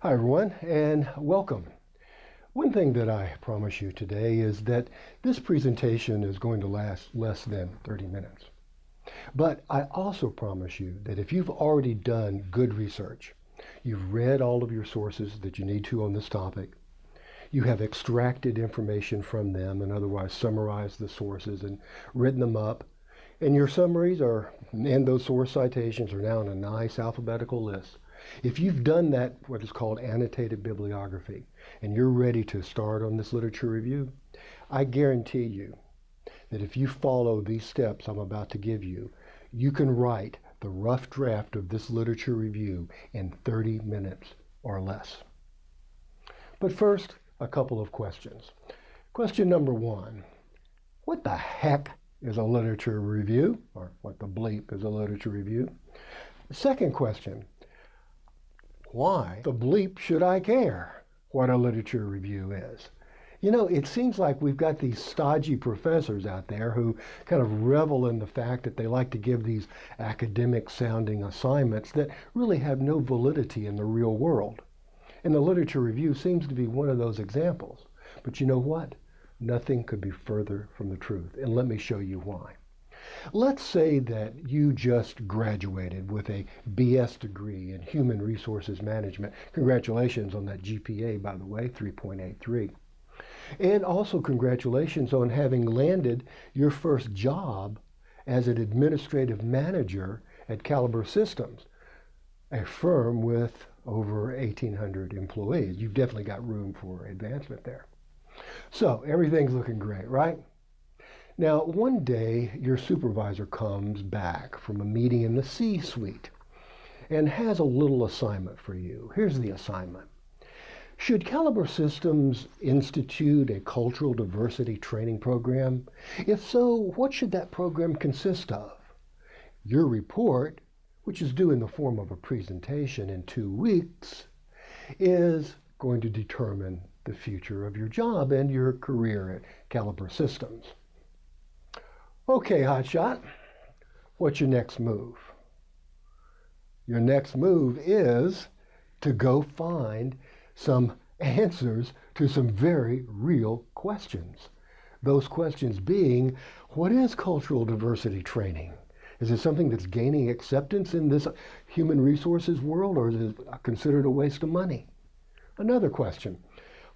Hi everyone, and welcome. One thing that I promise you today is that this presentation is going to last less than 30 minutes. But I also promise you that if you've already done good research, you've read all of your sources that you need to on this topic, you have extracted information from them and otherwise summarized the sources and written them up, and your summaries and those source citations are now in a nice alphabetical list. If you've done that, what is called annotated bibliography, and you're ready to start on this literature review, I guarantee you that if you follow these steps I'm about to give you, you can write the rough draft of this literature review in 30 minutes or less. But first, a couple of questions. Question number one, what the heck is a literature review? Or what the bleep is a literature review? The second question, why the bleep should I care what a literature review is? You know, it seems like we've got these stodgy professors out there who kind of revel in the fact that they like to give these academic sounding assignments that really have no validity in the real world. And the literature review seems to be one of those examples. But you know what? Nothing could be further from the truth. And let me show you why. Let's say that you just graduated with a BS degree in Human Resources Management. Congratulations on that GPA, by the way, 3.83. And also congratulations on having landed your first job as an administrative manager at Caliber Systems, a firm with over 1,800 employees. You've definitely got room for advancement there. So everything's looking great, right? Now, one day your supervisor comes back from a meeting in the C-suite and has a little assignment for you. Here's the assignment. Should Caliber Systems institute a cultural diversity training program? If so, what should that program consist of? Your report, which is due in the form of a presentation in 2 weeks, is going to determine the future of your job and your career at Caliber Systems. Okay, hotshot, what's your next move? Your next move is to go find some answers to some very real questions. Those questions being, what is cultural diversity training? Is it something that's gaining acceptance in this human resources world, or is it considered a waste of money? Another question,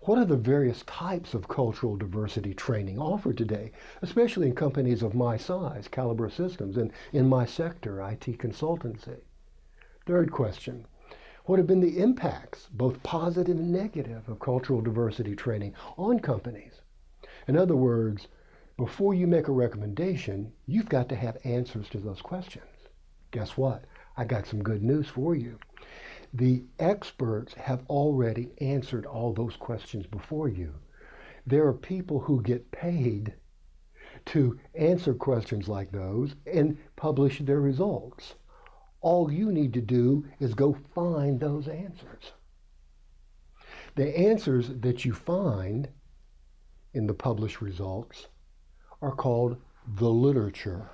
what are the various types of cultural diversity training offered today, especially in companies of my size, Caliber Systems, and in my sector, IT consultancy? Third question, what have been the impacts, both positive and negative, of cultural diversity training on companies? In other words, before you make a recommendation, you've got to have answers to those questions. Guess what? I got some good news for you. The experts have already answered all those questions before you. There are people who get paid to answer questions like those and publish their results. All you need to do is go find those answers. The answers that you find in the published results are called the literature.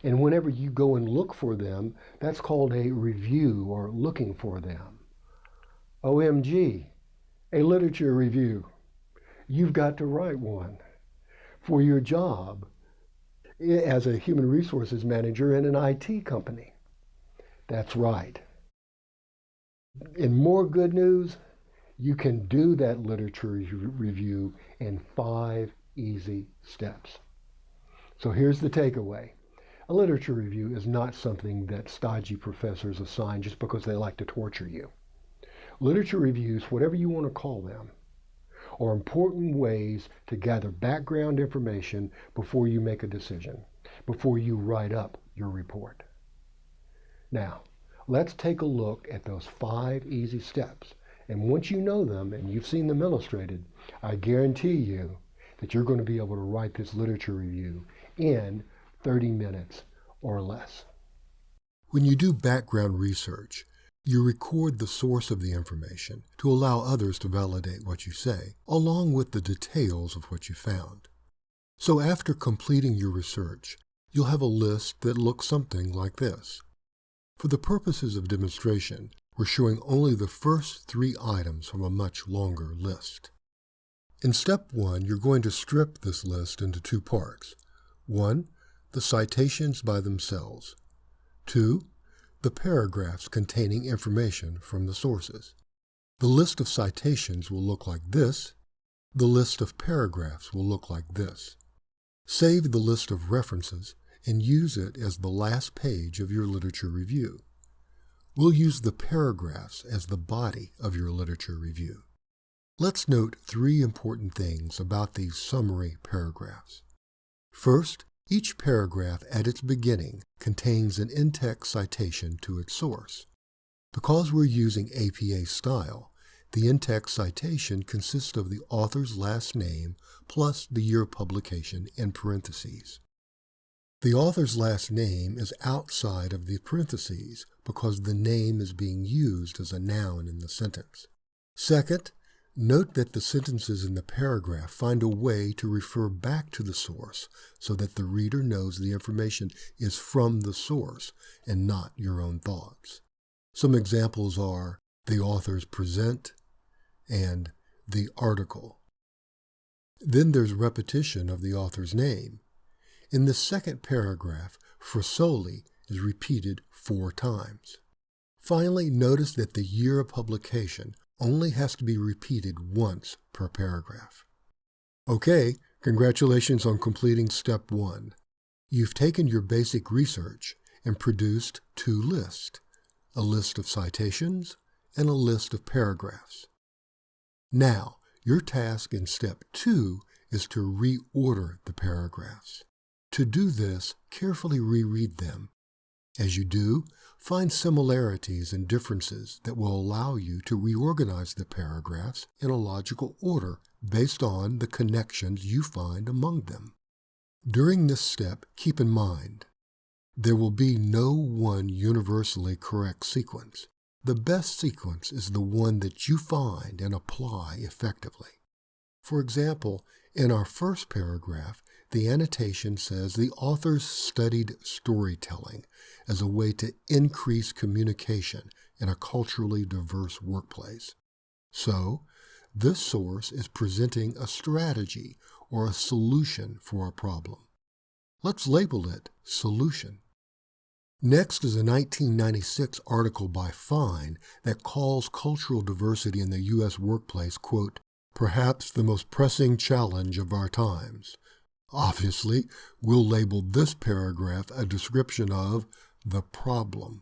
And whenever you go and look for them, that's called a review or looking for them. OMG, a literature review. You've got to write one for your job as a human resources manager in an IT company. That's right. In more good news, you can do that literature review in 5 easy steps. So here's the takeaway. A literature review is not something that stodgy professors assign just because they like to torture you. Literature reviews, whatever you want to call them, are important ways to gather background information before you make a decision, before you write up your report. Now, let's take a look at those 5 easy steps. And once you know them and you've seen them illustrated, I guarantee you that you're going to be able to write this literature review in 30 minutes or less. When you do background research, you record the source of the information to allow others to validate what you say, along with the details of what you found. So after completing your research, you'll have a list that looks something like this. For the purposes of demonstration, We're showing only the first 3 items from a much longer list. In step 1, you're going to strip this list into 2 parts. 1, the citations by themselves. 2, the paragraphs containing information from the sources. The list of citations will look like this. The list of paragraphs will look like this. Save the list of references and use it as the last page of your literature review. We'll use the paragraphs as the body of your literature review. Let's note 3 important things about these summary paragraphs. First, each paragraph at its beginning contains an in-text citation to its source. Because we're using APA style, the in-text citation consists of the author's last name plus the year of publication in parentheses. The author's last name is outside of the parentheses because the name is being used as a noun in the sentence. Second, note that the sentences in the paragraph find a way to refer back to the source so that the reader knows the information is from the source and not your own thoughts. Some examples are the author's present and the article. Then there's repetition of the author's name. In the second paragraph, Frasoli is repeated 4 times. Finally, notice that the year of publication only has to be repeated once per paragraph. Okay, congratulations on completing step 1. You've taken your basic research and produced 2 lists, a list of citations and a list of paragraphs. Now, your task in step 2 is to reorder the paragraphs. To do this, carefully reread them. As you do, find similarities and differences that will allow you to reorganize the paragraphs in a logical order based on the connections you find among them. During this step, keep in mind, there will be no one universally correct sequence. The best sequence is the one that you find and apply effectively. For example, in our first paragraph, the annotation says the authors studied storytelling as a way to increase communication in a culturally diverse workplace. So, this source is presenting a strategy or a solution for a problem. Let's label it Solution. Next is a 1996 article by Fine that calls cultural diversity in the U.S. workplace, quote, perhaps the most pressing challenge of our times. Obviously, we'll label this paragraph a description of the problem.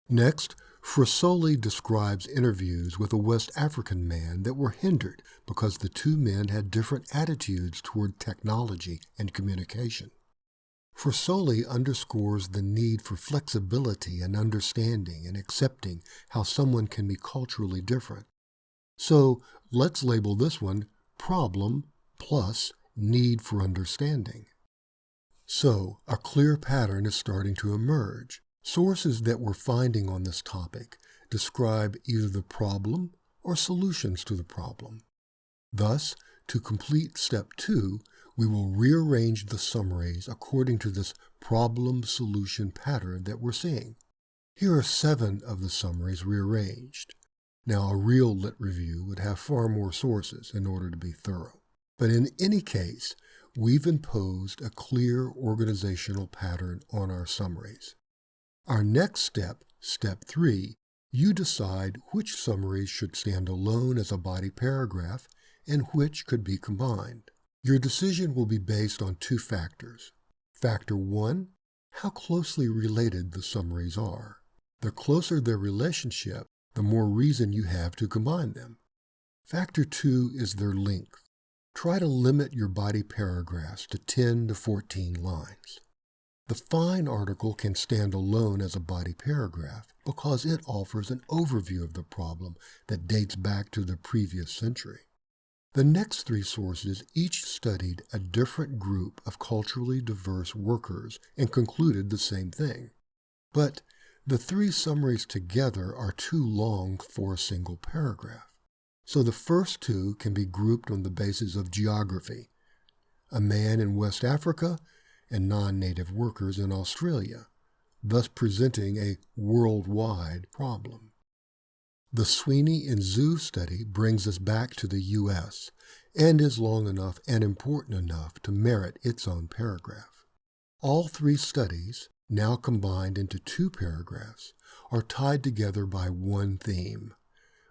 Next, Frasoli describes interviews with a West African man that were hindered because the 2 men had different attitudes toward technology and communication. Frasoli underscores the need for flexibility and understanding and accepting how someone can be culturally different. So let's label this one Problem plus Need for Understanding. So a clear pattern is starting to emerge. Sources that we're finding on this topic describe either the problem or solutions to the problem. Thus, to complete step 2, we will rearrange the summaries according to this problem-solution pattern that we're seeing. Here are 7 of the summaries rearranged. Now, a real lit review would have far more sources in order to be thorough. But in any case, we've imposed a clear organizational pattern on our summaries. Our next step, step 3, you decide which summaries should stand alone as a body paragraph and which could be combined. Your decision will be based on 2 factors. Factor 1, how closely related the summaries are. The closer their relationship, the more reason you have to combine them. Factor 2 is their length. Try to limit your body paragraphs to 10 to 14 lines. The Fine article can stand alone as a body paragraph because it offers an overview of the problem that dates back to the previous century. The next 3 sources each studied a different group of culturally diverse workers and concluded the same thing. But the 3 summaries together are too long for a single paragraph. So the first 2 can be grouped on the basis of geography, a man in West Africa and non-native workers in Australia, thus presenting a worldwide problem. The Sweeney and Zhu study brings us back to the U.S. and is long enough and important enough to merit its own paragraph. All three studies, now combined into 2 paragraphs, are tied together by one theme.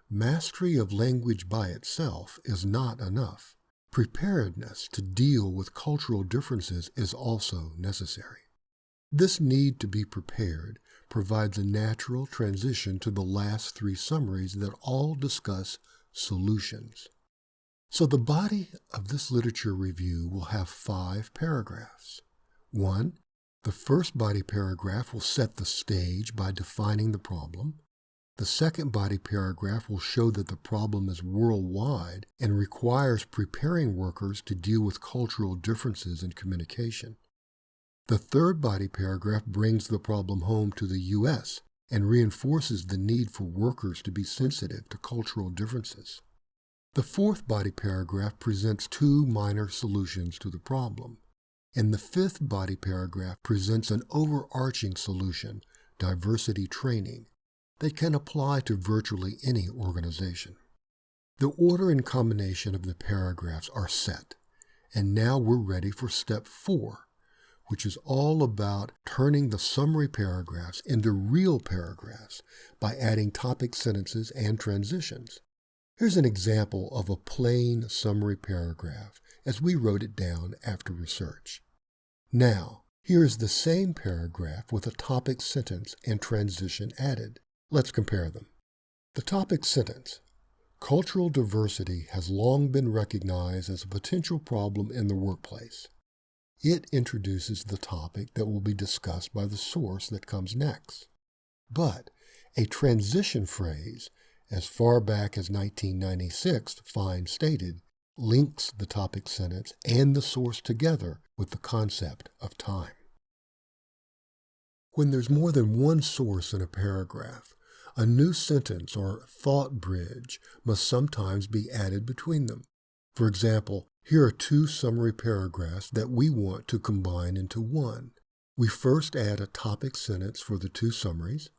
Mastery of language by itself is not enough. Preparedness to deal with cultural differences is also necessary. This need to be prepared provides a natural transition to the last 3 summaries that all discuss solutions. So the body of this literature review will have 5 paragraphs. 1. The first body paragraph will set the stage by defining the problem. The second body paragraph will show that the problem is worldwide and requires preparing workers to deal with cultural differences in communication. The third body paragraph brings the problem home to the U.S. and reinforces the need for workers to be sensitive to cultural differences. The fourth body paragraph presents 2 minor solutions to the problem, and the fifth body paragraph presents an overarching solution, diversity training, that can apply to virtually any organization. The order and combination of the paragraphs are set, and now we're ready for step 4, which is all about turning the summary paragraphs into real paragraphs by adding topic sentences and transitions. Here's an example of a plain summary paragraph as we wrote it down after research. Now, here is the same paragraph with a topic sentence and transition added. Let's compare them. The topic sentence: cultural diversity has long been recognized as a potential problem in the workplace. It introduces the topic that will be discussed by the source that comes next. But a transition phrase, as far back as 1996, Fine stated, links the topic sentence and the source together with the concept of time. When there's more than one source in a paragraph, a new sentence or thought bridge must sometimes be added between them. For example, here are 2 summary paragraphs that we want to combine into one. We first add a topic sentence for the 2 summaries.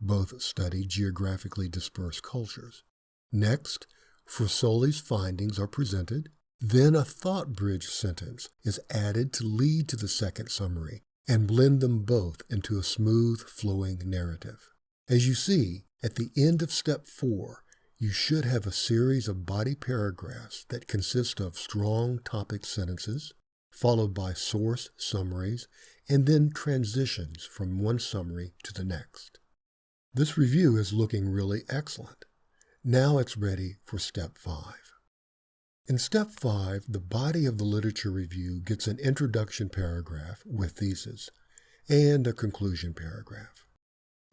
Both study geographically dispersed cultures. Next, Frisoli's findings are presented. Then a thought bridge sentence is added to lead to the second summary and blend them both into a smooth, flowing narrative. As you see, at the end of step 4, you should have a series of body paragraphs that consist of strong topic sentences, followed by source summaries, and then transitions from one summary to the next. This review is looking really excellent. Now it's ready for step 5. In step 5, the body of the literature review gets an introduction paragraph with thesis and a conclusion paragraph.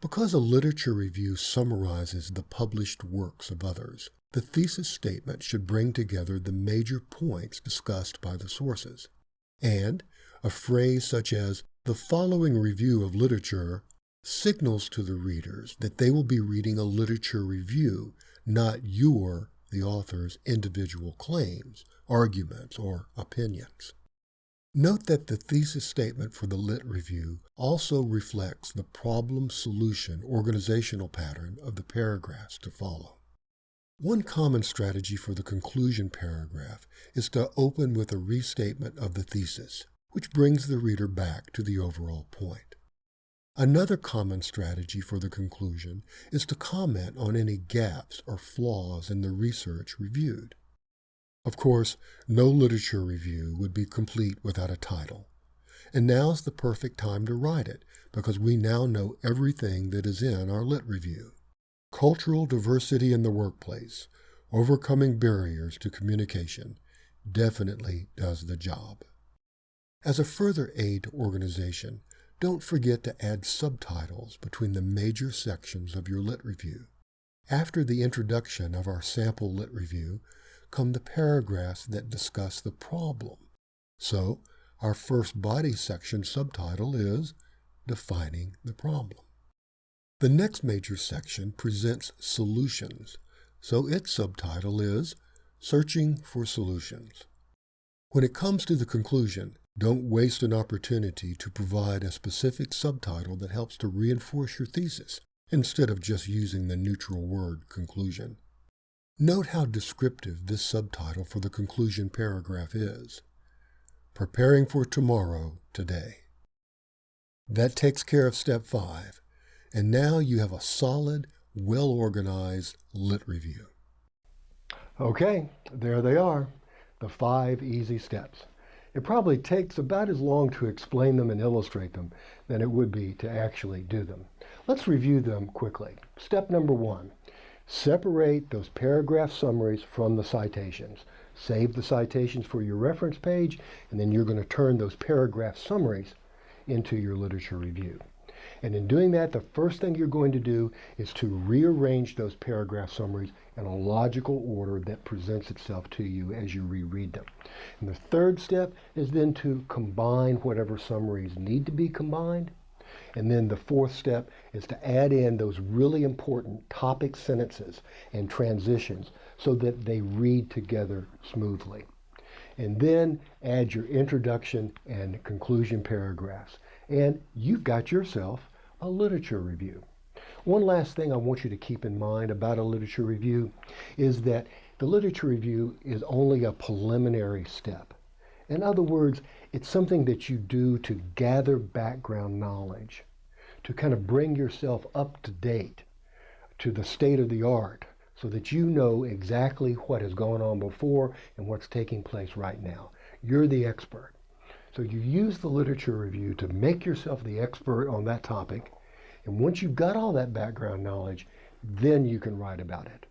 Because a literature review summarizes the published works of others, the thesis statement should bring together the major points discussed by the sources. And a phrase such as, "the following review of literature," signals to the readers that they will be reading a literature review, not your, the author's, individual claims, arguments, or opinions. Note that the thesis statement for the Lit Review also reflects the problem-solution organizational pattern of the paragraphs to follow. One common strategy for the conclusion paragraph is to open with a restatement of the thesis, which brings the reader back to the overall point. Another common strategy for the conclusion is to comment on any gaps or flaws in the research reviewed. Of course, no literature review would be complete without a title. And now's the perfect time to write it, because we now know everything that is in our Lit Review. Cultural diversity in the workplace, overcoming barriers to communication, definitely does the job. As a further aid to organization, don't forget to add subtitles between the major sections of your Lit Review. After the introduction of our sample Lit Review, come the paragraphs that discuss the problem. So, our first body section subtitle is Defining the Problem. The next major section presents solutions, so its subtitle is Searching for Solutions. When it comes to the conclusion, don't waste an opportunity to provide a specific subtitle that helps to reinforce your thesis instead of just using the neutral word conclusion. Note how descriptive this subtitle for the conclusion paragraph is. Preparing for tomorrow today. That takes care of step 5, and now you have a solid, well-organized lit review. Okay, there they are, the 5 easy steps. It probably takes about as long to explain them and illustrate them than it would be to actually do them. Let's review them quickly. Step number 1, separate those paragraph summaries from the citations. Save the citations for your reference page, and then you're going to turn those paragraph summaries into your literature review. And in doing that, the first thing you're going to do is to rearrange those paragraph summaries in a logical order that presents itself to you as you reread them. And the third step is then to combine whatever summaries need to be combined. And then the fourth step is to add in those really important topic sentences and transitions so that they read together smoothly. And then add your introduction and conclusion paragraphs. And you've got yourself a literature review. One last thing I want you to keep in mind about a literature review is that the literature review is only a preliminary step. In other words, it's something that you do to gather background knowledge, to kind of bring yourself up to date to the state of the art so that you know exactly what has gone on before and what's taking place right now. You're the expert. So you use the literature review to make yourself the expert on that topic. And once you've got all that background knowledge, then you can write about it.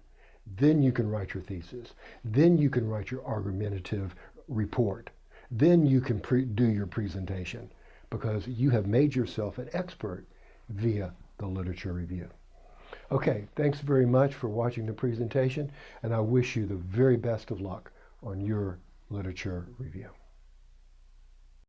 Then you can write your thesis. Then you can write your argumentative report. Then you can do your presentation because you have made yourself an expert via the literature review. Okay, thanks very much for watching the presentation, and I wish you the very best of luck on your literature review.